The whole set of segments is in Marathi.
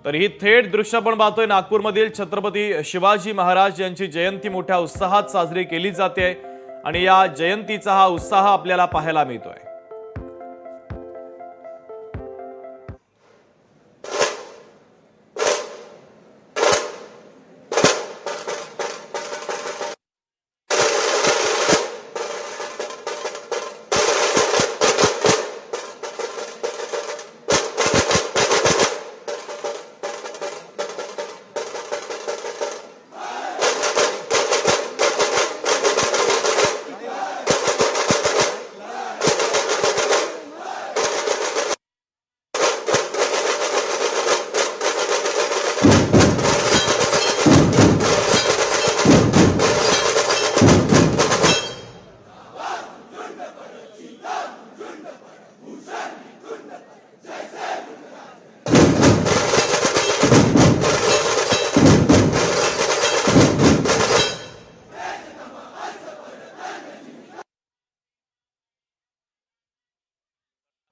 तर ही थेट दृश्य आपण पाहतोय नागपूरमधील छत्रपती शिवाजी महाराज यांची जयंती मोठ्या उत्साहात साजरी केली जाते आणि या जयंतीचा हा उत्साह आपल्याला पाहायला मिळतोय।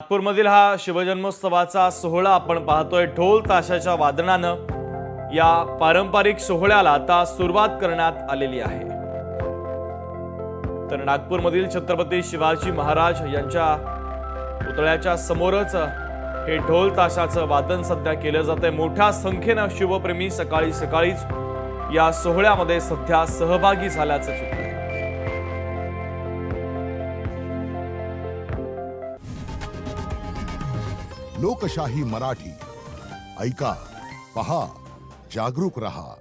नागपूरमधील हा शिवजन्मोत्सवाचा सोहळा आपण पाहतोय। ढोल ताशाच्या वादनानं या पारंपरिक सोहळ्याला आता सुरुवात करण्यात आलेली आहे। तर नागपूरमधील छत्रपती शिवाजी महाराज यांच्या पुतळ्याच्या समोरच हे ढोल ताशाचं वादन सध्या केलं जातंय। मोठ्या संख्येनं शिवप्रेमी सकाळी सकाळीच या सोहळ्यामध्ये सध्या सहभागी झाल्याचं चित्र आहे। लोकशाही मराठी ऐका, पहा, जागरूक रहा।